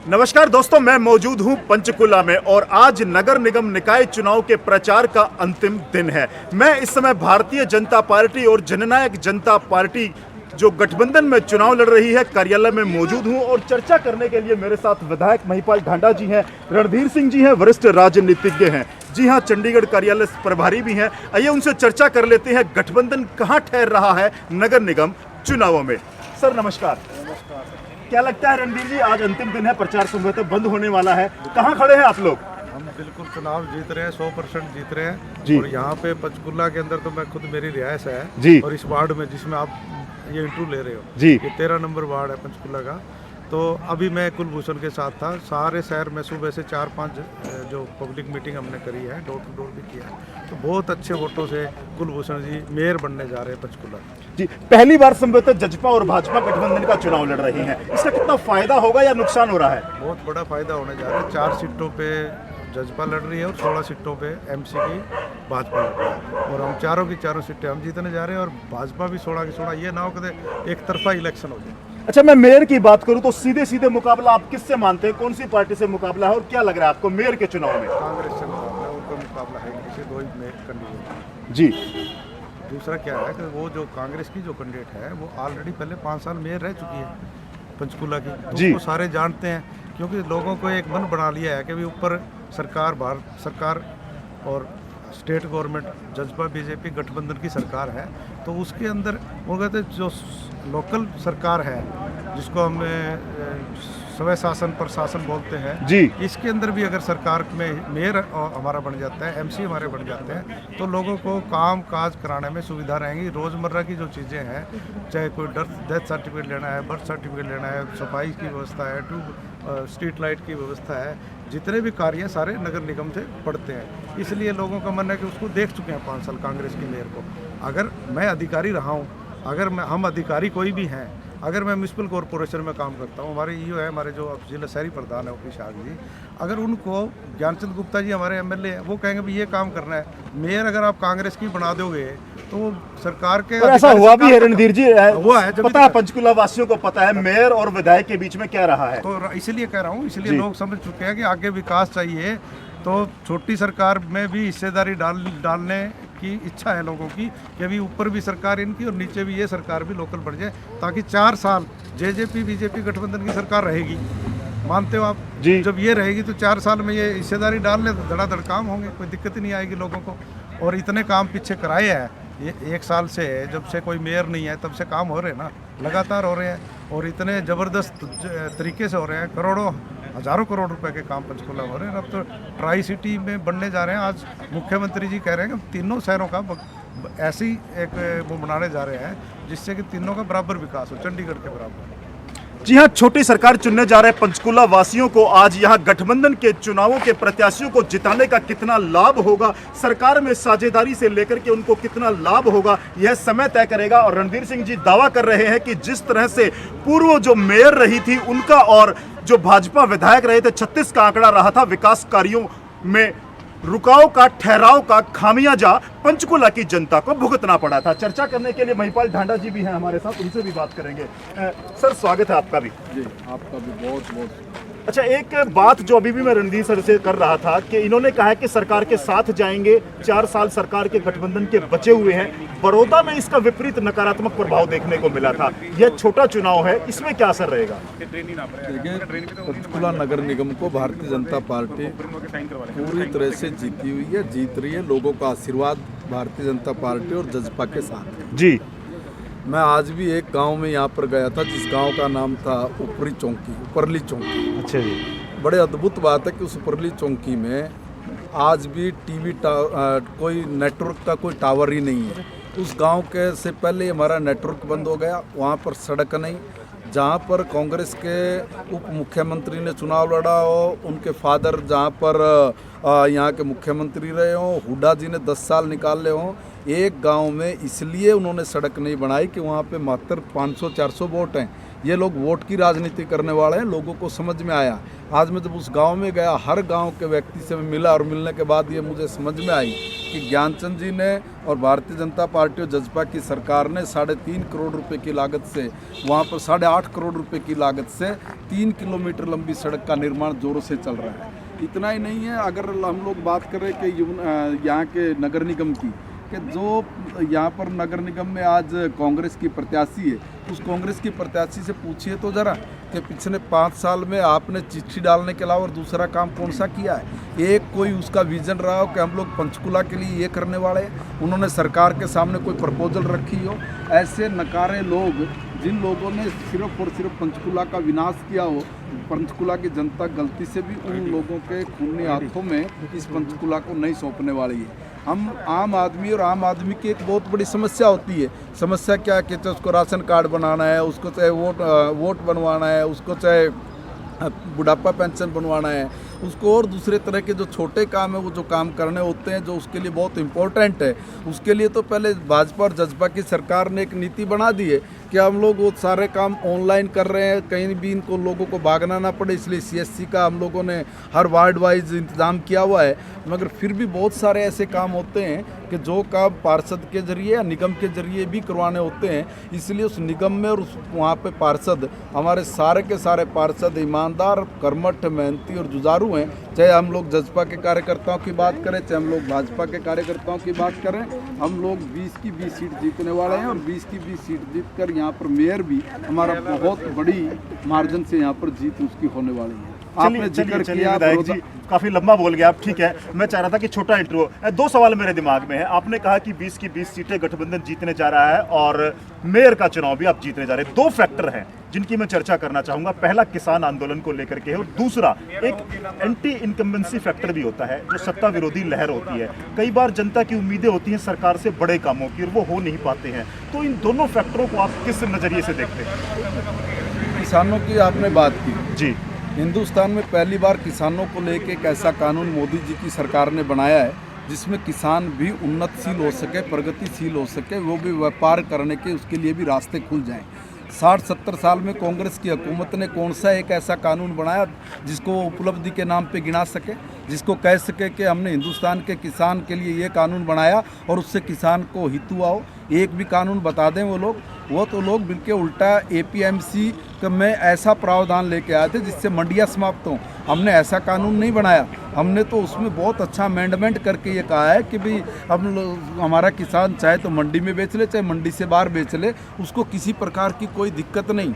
नमस्कार दोस्तों, मैं मौजूद हूं पंचकुला में और आज नगर निगम निकाय चुनाव के प्रचार का अंतिम दिन है। मैं इस समय भारतीय जनता पार्टी और जननायक जनता पार्टी जो गठबंधन में चुनाव लड़ रही है कार्यालय में मौजूद हूं और चर्चा करने के लिए मेरे साथ विधायक महिपाल ढांडा जी हैं, रणधीर सिंह जी हैं, वरिष्ठ राजनीतिज्ञ हैं। जी हां, चंडीगढ़ कार्यालय प्रभारी भी हैं। आइए उनसे चर्चा कर लेते हैं गठबंधन कहां ठहर रहा है नगर निगम चुनावों में। सर नमस्कार। क्या लगता है रणधीर जी, आज अंतिम दिन है, प्रचार संभवतः बंद होने वाला है, कहाँ खड़े हैं आप लोग? हम बिल्कुल चुनाव जीत रहे हैं, 100% जीत रहे हैं जी। और यहाँ पे पंचकुला के अंदर तो मैं खुद, मेरी रिहायश है जी। और इस वार्ड में जिसमें आप ये इंटरव्यू ले रहे हो जी। ये 13 नंबर वार्ड है पंचकुला का। तो अभी मैं कुलभूषण के साथ था, सारे शहर में सुबह से 4-5 जो पब्लिक मीटिंग हमने करी है, डोर टू डोर भी किया है, तो बहुत अच्छे वोटों से कुलभूषण जी मेयर बनने जा रहे हैं पंचकुला। जी, पहली बार संभवतः जजपा और भाजपा गठबंधन का चुनाव लड़ रही हैं, इसका कितना फायदा होगा या नुकसान हो रहा है? बहुत बड़ा फायदा होने जा रहा है। 4 सीटों पे जजपा लड़ रही है और 16 सीटों पे एमसी की भाजपा लड़ रही है और हम चारों की चारों सीटें हम जीतने जा रहे हैं और भाजपा भी 16 की 16। ये ना हो कि एक तरफा इलेक्शन हो जाए। अच्छा, मैं मेयर की बात करूं तो सीधे सीधे मुकाबला आप किससे मानते हैं, कौन सी पार्टी से मुकाबला है और क्या लग रहा है आपको मेयर के चुनाव में? कांग्रेस से मुकाबला है, उनका मुकाबला है, किसी दो ही में कैंडिडेट। जी। दूसरा क्या है कि वो जो कांग्रेस की जो कैंडिडेट है वो ऑलरेडी पहले 5 साल मेयर रह चुकी है पंचकुला की, तो जी। उसको सारे जानते हैं, क्योंकि लोगों को एक मन बना लिया है कि भी ऊपर सरकार, भारत सरकार और स्टेट गवर्नमेंट जजपा बीजेपी गठबंधन की सरकार है, तो उसके अंदर वो कहते हैं जो लोकल सरकार है जिसको हम स्वय शासन प्रशासन बोलते हैं जी। इसके अंदर भी अगर सरकार में मेयर हमारा बन जाता है, एमसी हमारे बन जाते हैं, तो लोगों को काम काज कराने में सुविधा रहेंगी। रोज़मर्रा की जो चीज़ें हैं, चाहे कोई डेथ सर्टिफिकेट लेना है, बर्थ सर्टिफिकेट लेना है, सफाई की व्यवस्था है, स्ट्रीट लाइट की व्यवस्था है, जितने भी कार्य सारे नगर निगम से पड़ते हैं। इसलिए लोगों का मन है कि उसको देख चुके हैं 5 साल कांग्रेस की मेयर को। अगर मैं अधिकारी रहा हूँ, अगर हम अधिकारी कोई भी हैं, अगर मैं म्यूनसिपल कॉरपोरेशन में काम करता हूँ, हमारे ईओ है, हमारे जो जिला शहरी प्रधान है ओपी शाह जी, अगर उनको ज्ञानचंद गुप्ता जी हमारे एमएलए हैं, वो कहेंगे भी ये काम करना है, मेयर अगर आप कांग्रेस की बना दोगे तो वो सरकार के और ऐसा हुआ भी है रणधीर जी, हुआ है, पता है पंचकुला वासियों को पता है मेयर और विधायक के बीच में क्या रहा है। तो इसलिए कह रहा हूँ, इसलिए जी। लोग समझ चुके हैं कि आगे विकास चाहिए, तो छोटी सरकार में भी हिस्सेदारी डालने की इच्छा है लोगों की कि अभी ऊपर भी सरकार इनकी और नीचे भी ये सरकार भी लोकल बढ़ जाए, ताकि 4 साल जेजेपी बीजेपी गठबंधन की सरकार रहेगी। मानते हो आप? जी। जब ये रहेगी तो 4 साल में ये हिस्सेदारी डाल ले तो धड़ाधड़ काम होंगे, कोई दिक्कत ही नहीं आएगी लोगों को। और इतने काम पीछे कराए हैं, ये 1 साल से, जब से कोई मेयर नहीं है तब से काम हो रहे हैं ना, लगातार हो रहे हैं और इतने ज़बरदस्त तरीके से हो रहे हैं। करोड़ों हज़ारों करोड़ रुपए के काम पंचकुला हो रहे हैं। अब तो ट्राई सिटी में बनने जा रहे हैं। आज मुख्यमंत्री जी कह रहे हैं कि तीनों शहरों का ऐसी एक वो बनाने जा रहे हैं जिससे कि तीनों का बराबर विकास हो, चंडीगढ़ के बराबर। जी हाँ, छोटी सरकार चुनने जा रहे पंचकुला वासियों को आज यहाँ गठबंधन के चुनावों के प्रत्याशियों को जिताने का कितना लाभ होगा, सरकार में साझेदारी से लेकर के उनको कितना लाभ होगा, यह समय तय करेगा। और रणधीर सिंह जी दावा कर रहे हैं कि जिस तरह से पूर्व जो मेयर रही थी उनका और जो भाजपा विधायक रहे थे, 36 का आंकड़ा रहा था, विकास कार्यों में रुकाव का, ठहराव का खामियाजा पंचकुला की जनता को भुगतना पड़ा था। चर्चा करने के लिए महिपाल ढांडा जी भी हैं हमारे साथ, उनसे भी बात करेंगे। सर स्वागत है आपका भी। जी, आपका भी बहुत बहुत। अच्छा, एक बात जो अभी भी मैं रणधीर सर से कर रहा था कि इन्होंने कहा है कि सरकार के साथ जाएंगे, 4 साल सरकार के गठबंधन के बचे हुए हैं। बड़ौदा में इसका विपरीत नकारात्मक प्रभाव देखने को मिला था। यह छोटा चुनाव है, इसमें क्या असर रहेगा? देखिए, पंचकुला नगर निगम को भारतीय जनता पार्टी पूरी तरह से जीती हुई है, जीत रही है। लोगों का आशीर्वाद भारतीय जनता पार्टी और जजपा के साथ है। जी। मैं आज भी एक गांव में यहाँ पर गया था जिस गांव का नाम था उपरली चौकी। अच्छा जी। बड़े अद्भुत बात है कि उस उपरली चौकी में आज भी कोई नेटवर्क का कोई टावर ही नहीं है। उस गांव के से पहले हमारा नेटवर्क बंद हो गया, वहाँ पर सड़क नहीं। जहाँ पर कांग्रेस के उप मुख्यमंत्री ने चुनाव लड़ा हो, उनके फादर जहाँ पर यहाँ के मुख्यमंत्री रहे हों, हुड्डा जी ने 10 साल निकाले हों, एक गांव में इसलिए उन्होंने सड़क नहीं बनाई कि वहाँ पे मात्र 500-400 वोट हैं। ये लोग वोट की राजनीति करने वाले हैं, लोगों को समझ में आया। आज मैं जब उस गांव में गया, हर गांव के व्यक्ति से मैं मिला और मिलने के बाद ये मुझे समझ में आई कि ज्ञानचंद जी ने और भारतीय जनता पार्टी और जजपा की सरकार ने 3.5 करोड़ रुपए की लागत से, वहाँ पर 8.5 करोड़ रुपए की लागत से 3 किलोमीटर लंबी सड़क का निर्माण जोरों से चल रहा है। इतना ही नहीं है, अगर हम लोग बात करें कि यहाँ के नगर निगम की, कि जो यहाँ पर नगर निगम में आज कांग्रेस की प्रत्याशी है, उस कांग्रेस की प्रत्याशी से पूछिए तो ज़रा कि पिछले 5 साल में आपने चिट्ठी डालने के अलावा और दूसरा काम कौन सा किया है। एक कोई उसका विजन रहा हो कि हम लोग पंचकुला के लिए ये करने वाले हैं, उन्होंने सरकार के सामने कोई प्रपोजल रखी हो। ऐसे नकारे लोग, जिन लोगों ने सिर्फ और सिर्फ पंचकुला का विनाश किया हो, पंचकुला की जनता गलती से भी उन लोगों के खूनी हाथों में इस पंचकुला को नहीं सौंपने वाली है। हम आम आदमी, और आम आदमी की एक बहुत बड़ी समस्या होती है। समस्या क्या है कि चाहे उसको राशन कार्ड बनाना है, उसको चाहे वोट बनवाना है, उसको चाहे बुढ़ापा पेंशन बनवाना है, उसको और दूसरे तरह के जो छोटे काम है वो जो काम करने होते हैं, जो उसके लिए बहुत इम्पोर्टेंट है, उसके लिए तो पहले भाजपा और जजपा की सरकार ने एक नीति बना दी है कि हम लोग वो सारे काम ऑनलाइन कर रहे हैं, कहीं भी इनको लोगों को भागना ना पड़े, इसलिए CSC का हम लोगों ने हर वार्ड वाइज इंतज़ाम किया हुआ है। मगर फिर भी बहुत सारे ऐसे काम होते हैं कि जो काम पार्षद के जरिए या निगम के जरिए भी करवाने होते हैं, इसलिए उस निगम में और उस वहाँ पे पार्षद, हमारे सारे के सारे पार्षद ईमानदार, कर्मठ, मेहनती और जुझारू हैं। चाहे हम लोग जजपा के कार्यकर्ताओं की बात करें, चाहे हम लोग भाजपा के कार्यकर्ताओं की बात करें, हम लोग 20 की 20 सीट जीतने वाले हैं और 20 की 20 सीट जीत कर यहाँ पर मेयर भी हमारा बहुत बड़ी मार्जिन से यहाँ पर जीत उसकी होने वाली है। आपने जिक्र किया विधायक जी, काफी लंबा बोल गया आप, ठीक है। मैं चाह रहा था कि छोटा इंटरव्यू, 2 सवाल मेरे दिमाग में है। आपने कहा कि 20 की 20 सीटें गठबंधन जीतने जा रहा है और मेयर का चुनाव भी आप जीतने जा रहे हैं। 2 फैक्टर हैं जिनकी मैं चर्चा करना चाहूंगा। पहला किसान आंदोलन को लेकर के है, और दूसरा एक एंटी इनकम्बेंसी फैक्टर भी होता है, जो सत्ता विरोधी लहर होती है। कई बार जनता की उम्मीदें होती हैं सरकार से बड़े कामों की, और वो हो नहीं पाते हैं। तो इन दोनों फैक्टरों को आप किस नजरिए से देखते हैं? किसानों की आपने बात की जी, हिंदुस्तान में पहली बार किसानों को लेकर एक ऐसा कानून मोदी जी की सरकार ने बनाया है जिसमें किसान भी उन्नतशील हो सके, प्रगतिशील हो सके, वो भी व्यापार करने के उसके लिए भी रास्ते खुल जाएं। 60-70 साल में कांग्रेस की हुकूमत ने कौन सा एक ऐसा कानून बनाया जिसको वो उपलब्धि के नाम पे गिना सके, जिसको कह सके कि हमने हिंदुस्तान के किसान के लिए ये कानून बनाया और उससे किसान को हित हुआ हो। एक भी कानून बता दें वो तो लोग बिल्कुल उल्टा APMC में ऐसा प्रावधान लेके आए थे जिससे मंडियाँ समाप्त हों। हमने ऐसा कानून नहीं बनाया, हमने तो उसमें बहुत अच्छा अमेंडमेंट करके ये कहा है कि भाई हमारा किसान चाहे तो मंडी में बेच ले, चाहे मंडी से बाहर बेच ले, उसको किसी प्रकार की कोई दिक्कत नहीं।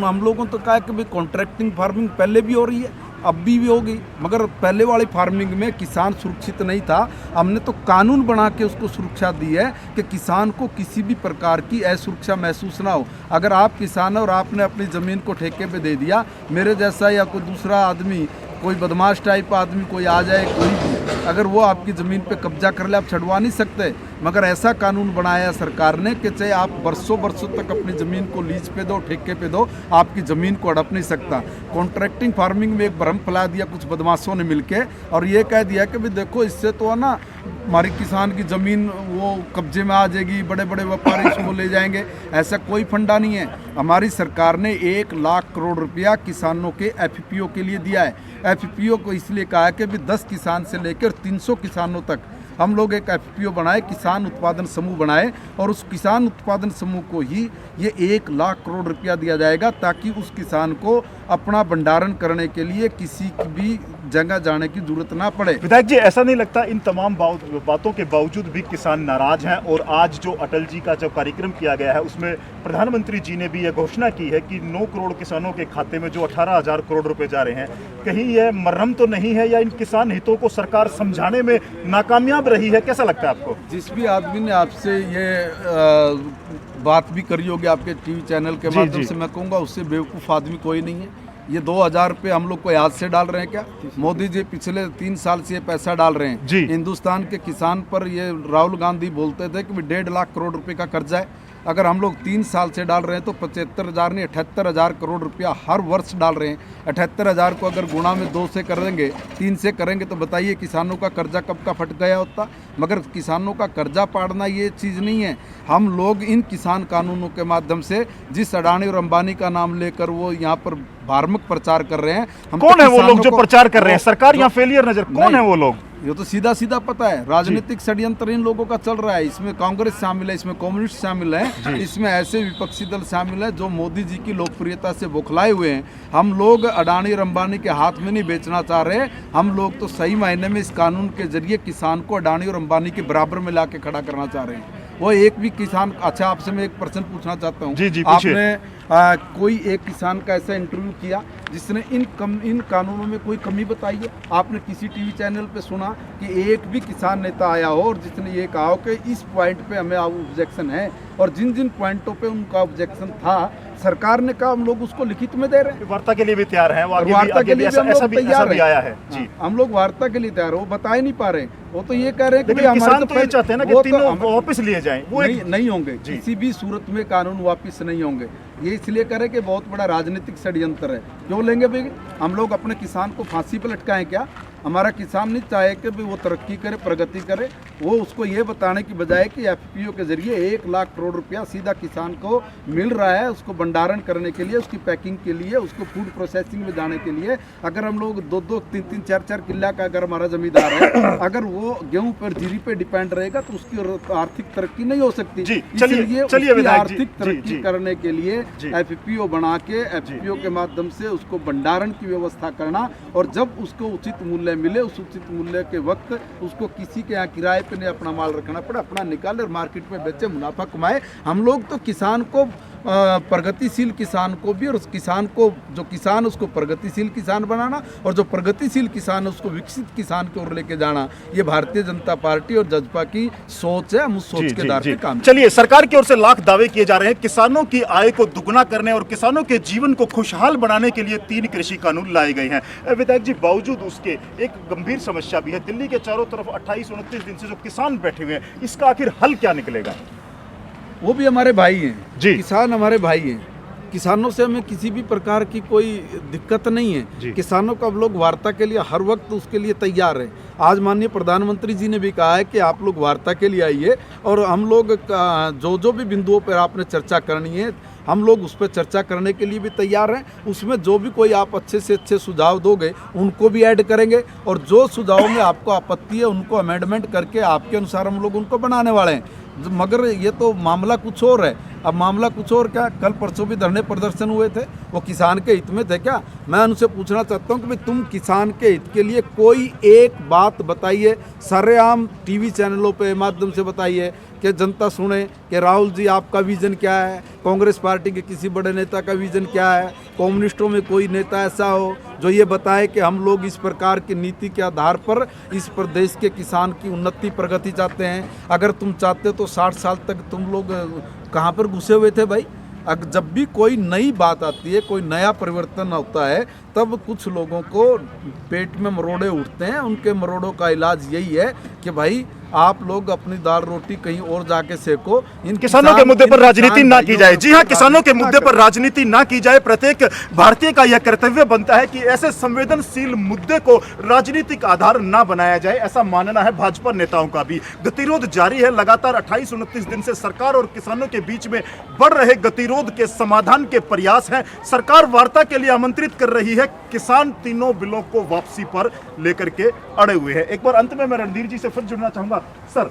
हम लोगों ने तो कहा कि भाई कॉन्ट्रैक्टिंग फार्मिंग पहले भी हो रही है, अब भी होगी, मगर पहले वाली फार्मिंग में किसान सुरक्षित नहीं था। हमने तो कानून बना के उसको सुरक्षा दी है कि किसान को किसी भी प्रकार की असुरक्षा महसूस ना हो। अगर आप किसान हैं और आपने अपनी ज़मीन को ठेके पे दे दिया, मेरे जैसा या कोई दूसरा आदमी, कोई बदमाश टाइप आदमी कोई आ जाए, कोई भी, अगर वो आपकी ज़मीन पे कब्जा कर ले, आप छुड़वा नहीं सकते। मगर ऐसा कानून बनाया सरकार ने कि चाहे आप बरसों बरसों तक अपनी ज़मीन को लीज पे दो, ठेके पे दो, आपकी ज़मीन को हड़प नहीं सकता। कॉन्ट्रैक्टिंग फार्मिंग में एक भ्रम फैला दिया कुछ बदमाशों ने मिलके, और ये कह दिया कि भाई देखो इससे तो है ना हमारी किसान की ज़मीन वो कब्जे में आ जाएगी, बड़े बड़े व्यापारी इसको ले जाएंगे। ऐसा कोई फंडा नहीं है। हमारी सरकार ने 1 लाख करोड़ रुपया किसानों के FPO के लिए दिया है। FPO को इसलिए कहा है कि भी 10 किसान से लेकर 300 किसानों तक हम लोग एक FPO बनाए, किसान उत्पादन समूह बनाए, और उस किसान उत्पादन समूह को ही ये 1 लाख करोड़ रुपया दिया जाएगा ताकि उस किसान को अपना भंडारण करने के लिए किसी की भी जगह जाने की जरूरत ना पड़े। विधायक जी, ऐसा नहीं लगता इन तमाम बातों के बावजूद भी किसान नाराज हैं? और आज जो अटल जी का जो कार्यक्रम किया गया है उसमें प्रधानमंत्री जी ने भी यह घोषणा की है कि 9 करोड़ किसानों के खाते में जो 18,000 करोड़ रुपए जा रहे हैं, कहीं यह मरहम तो नहीं है, या इन किसान हितों को सरकार समझाने में नाकामयाब रही है? कैसा लगता है आपको? जिस भी आदमी ने आपसे ये बात भी करी होगी आपके टीवी चैनल के माध्यम से, मैं कहूँगा उससे बेवकूफ़ आदमी कोई नहीं है। ये 2,000 रुपये हम लोग को याद से डाल रहे हैं क्या? मोदी जी पिछले 3 साल से ये पैसा डाल रहे हैं। हिंदुस्तान के किसान पर ये राहुल गांधी बोलते थे कि 1.5 लाख करोड़ रुपए का कर्जा है। अगर हम लोग 3 साल से डाल रहे हैं तो 75,000 नहीं 78,000 करोड़ रुपया हर वर्ष डाल रहे हैं। 78,000 को अगर गुणा में 2 से करेंगे, 3 से करेंगे तो बताइए किसानों का कर्जा कब का फट गया होता। मगर किसानों का कर्जा पाड़ना ये चीज़ नहीं है। हम लोग इन किसान कानूनों के माध्यम से जिस अडानी और अंबानी का नाम लेकर वो यहाँ पर धार्मिक प्रचार कर रहे हैं, हम कौन तो है वो लोग किसानों जो को- प्रचार कर रहे हैं? सरकार या फेलियर नजर, कौन नहीं। है वो लोग? ये तो सीधा सीधा पता है, राजनीतिक षड्यंत्र इन लोगों का चल रहा है। इसमें कांग्रेस शामिल है, इसमें कम्युनिस्ट शामिल है, इसमें ऐसे विपक्षी दल शामिल है जो मोदी जी की लोकप्रियता से बौखलाए हुए हैं। हम लोग अडानी और अंबानी के हाथ में नहीं बेचना चाह रहे। हम लोग तो सही मायने में इस कानून के जरिए किसान को अडानी और अंबानी के बराबर में लाके खड़ा करना चाह रहे हैं। वो एक भी किसान, अच्छा आपसे मैं एक प्रश्न पूछना चाहता हूँ। जी, जी, पूछिए। आपने कोई एक किसान का ऐसा इंटरव्यू किया जिसने इन कानूनों में कोई कमी बताई है? आपने किसी टीवी चैनल पे सुना कि एक भी किसान नेता आया हो और जिसने ये कहा हो कि इस पॉइंट पे हमें ऑब्जेक्शन है, और जिन जिन पॉइंटों पे उनका ऑब्जेक्शन था सरकार ने कहा हम लोग उसको लिखित में दे रहे हैं। वार्ता के लिए भी तैयार हैं वो, आगे भी वार्ता के लिए भी हम लोग ऐसा तैयार भी आया है जी। हाँ, हम लोग वार्ता के लिए तैयार हो, वो बता ही नहीं पा रहे। वो तो ये कह रहे हैं कि लेकिन भाई किसान हमारे तो ये चाहते हैं ना कि वो तो तीनों हमें- वापस लिए जाएं, वो नहीं होंगे, किसी भी सूरत में कानून वापस नहीं होंगे। ये इसलिए करे कि बहुत बड़ा राजनीतिक षड्यंत्र है। क्यों लेंगे भाई? हम लोग अपने किसान को फांसी पर लटकाएं क्या? हमारा किसान नहीं चाहे कि भी वो तरक्की करे, प्रगति करे। वो उसको ये बताने की बजाय कि एफपीओ के जरिए 1 लाख करोड़ रुपया सीधा किसान को मिल रहा है, उसको भंडारण करने के लिए, उसकी पैकिंग के लिए, उसको फूड प्रोसेसिंग में जाने के लिए। अगर हम लोग 2-2, 3-3, 4-4 किला का अगर हमारा जमींदार है, अगर वो गेहूं पर जीरी पे डिपेंड रहेगा तो उसकी आर्थिक तरक्की नहीं हो सकती। जी, इसलिए चलिए उसकी विधायक जी, आर्थिक जी, तरक्की जी। करने के लिए जी। एफपीओ बना के एफपीओ के माध्यम से उसको भंडारण की व्यवस्था करना, और जब उसको उचित मूल्य मिले उस उचित मूल्य के वक्त उसको किसी के यहाँ किराए पे नहीं अपना माल रखना पड़े, अपना निकाले और मार्केट में बेचे, मुनाफा कमाए। हम लोग तो किसान को प्रगतिशील किसान को भी, और उस किसान को जो किसान उसको प्रगतिशील किसान बनाना, और जो प्रगतिशील किसान है उसको विकसित किसान की ओर लेके जाना, ये भारतीय जनता पार्टी और जजपा की सोच है। हम उस सोच के आधार पे काम चलिए, सरकार की ओर से लाख दावे किए जा रहे हैं किसानों की आय को दुगना करने और किसानों के जीवन को खुशहाल बनाने के लिए 3 कृषि कानून लाए गए हैं। विधायक जी, बावजूद उसके एक गंभीर समस्या भी है। दिल्ली के चारों तरफ 28-29 दिन से जो किसान बैठे हुए हैं, इसका आखिर हल क्या निकलेगा? वो भी हमारे भाई हैं जी। किसान हमारे भाई हैं। किसानों से हमें किसी भी प्रकार की कोई दिक्कत नहीं जी। है। किसानों का हम लोग वार्ता के लिए हर वक्त उसके लिए तैयार हैं। आज माननीय प्रधानमंत्री जी ने भी कहा है कि आप लोग वार्ता के लिए आइए, और हम लोग जो भी बिंदुओं पर आपने चर्चा करनी है हम लोग उस पर चर्चा करने के लिए भी तैयार हैं। उसमें जो भी कोई आप अच्छे से अच्छे सुझाव दोगे उनको भी ऐड करेंगे, और जो सुझावों में आपको आपत्ति है उनको अमेंडमेंट करके आपके अनुसार हम लोग उनको बनाने वाले हैं। मगर ये तो मामला कुछ और है। अब मामला कुछ और क्या, कल परसों भी धरने प्रदर्शन हुए थे, वो किसान के हित में थे क्या? मैं उनसे पूछना चाहता हूँ कि भाई तुम किसान के हित के लिए कोई एक बात बताइए, सरेआम टीवी चैनलों पे माध्यम से बताइए कि जनता सुने कि राहुल जी आपका विजन क्या है, कांग्रेस पार्टी के किसी बड़े नेता का विजन क्या है, कम्युनिस्टों में कोई नेता ऐसा हो जो ये बताए कि हम लोग इस प्रकार की नीति के आधार पर इस प्रदेश के किसान की उन्नति प्रगति चाहते हैं। अगर तुम चाहते तो 60 साल तक तुम लोग कहाँ पर घुसे हुए थे भाई? जब भी कोई नई बात आती है, कोई नया परिवर्तन होता है, तब कुछ लोगों को पेट में मरोड़े उठते हैं। उनके मरोड़ों का इलाज यही है कि भाई आप लोग अपनी दाल रोटी कहीं और जाके सेको। इन किसानों के मुद्दे पर राजनीति ना की जाए। जी हाँ, किसानों के मुद्दे पर राजनीति ना की जाए। प्रत्येक भारतीय का यह कर्तव्य बनता है कि ऐसे संवेदनशील मुद्दे को राजनीतिक आधार ना बनाया जाए, ऐसा मानना है भाजपा नेताओं का भी। गतिरोध जारी है। लगातार 28-29 दिन से सरकार और किसानों के बीच में बढ़ रहे गतिरोध के समाधान के प्रयास हैं। सरकार वार्ता के लिए आमंत्रित कर रही है। किसान तीनों बिलों को वापसी पर लेकर के अड़े हुए हैं। एक बार अंत में मैं रणधीर जी से फिर जुड़ना चाहूंगा। सर,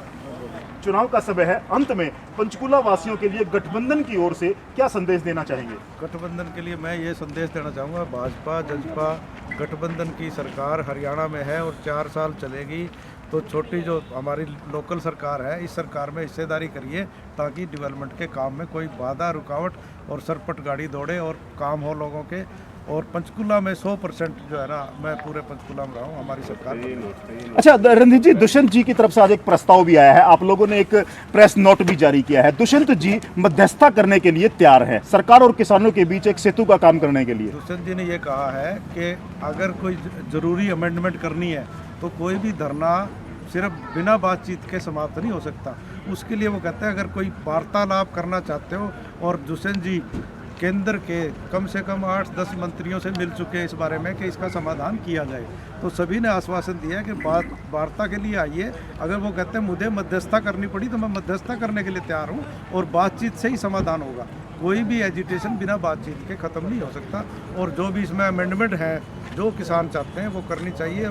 चुनाव का समय है, अंत में पंचकुला वासियों के लिए गठबंधन की ओर से क्या संदेश देना चाहेंगे? गठबंधन के लिए मैं ये संदेश देना चाहूँगा, भाजपा जजपा गठबंधन की सरकार हरियाणा में है और 4 साल चलेगी। तो छोटी जो हमारी लोकल सरकार है, इस सरकार में हिस्सेदारी करिए ताकि डेवलपमेंट के काम में कोई बाधा रुकावट और सरपट गाड़ी दौड़े और काम हो लोगों के। और पंचकुला में 100% जो है ना, मैं पूरे पंचकुला में रहा हूँ, हमारी सरकार। अच्छा रणधीर जी, दुष्यंत जी की तरफ से आज एक प्रस्ताव भी आया है, आप लोगों ने एक प्रेस नोट भी जारी किया है। दुष्यंत जी मध्यस्थता करने के लिए तैयार है, सरकार और किसानों के बीच एक सेतु का काम करने के लिए। दुष्यंत जी ने ये कहा है कि अगर कोई जरूरी अमेंडमेंट करनी है तो कोई भी धरना सिर्फ बिना बातचीत के समाप्त नहीं हो सकता। उसके लिए वो कहते हैं अगर कोई वार्तालाप करना चाहते हो, और दुष्यंत जी केंद्र के कम से कम 8-10 मंत्रियों से मिल चुके हैं इस बारे में कि इसका समाधान किया जाए, तो सभी ने आश्वासन दिया है कि वार्ता के लिए आइए। अगर वो कहते हैं मुझे मध्यस्थता करनी पड़ी तो मैं मध्यस्थता करने के लिए तैयार हूँ, और बातचीत से ही समाधान होगा। कोई भी एजिटेशन बिना बातचीत के ख़त्म नहीं हो सकता। और जो भी इसमें अमेंडमेंट है जो किसान चाहते हैं वो करनी चाहिए,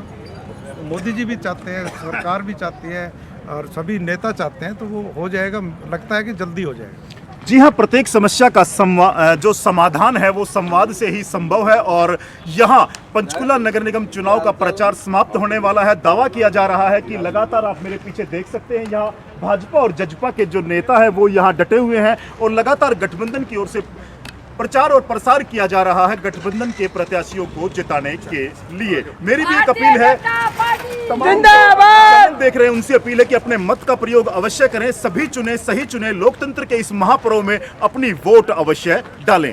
मोदी जी भी चाहते हैं, सरकार भी चाहती है, और सभी नेता चाहते हैं, तो वो हो जाएगा। लगता है कि जल्दी हो जाएगा। जी हाँ, प्रत्येक समस्या का जो समाधान है वो संवाद से ही संभव है। और यहाँ पंचकुला नगर निगम चुनाव का प्रचार समाप्त होने वाला है। दावा किया जा रहा है कि लगातार आप मेरे पीछे देख सकते हैं, यहाँ भाजपा और जजपा के जो नेता है वो यहाँ डटे हुए हैं और लगातार गठबंधन की ओर से प्रचार और प्रसार किया जा रहा है गठबंधन के प्रत्याशियों को जिताने के लिए। मेरी भी एक अपील है, तमाम चैनल देख रहे हैं उनसे अपील है कि अपने मत का प्रयोग अवश्य करें, सभी चुने, सही चुने, लोकतंत्र के इस महापर्व में अपनी वोट अवश्य डालें।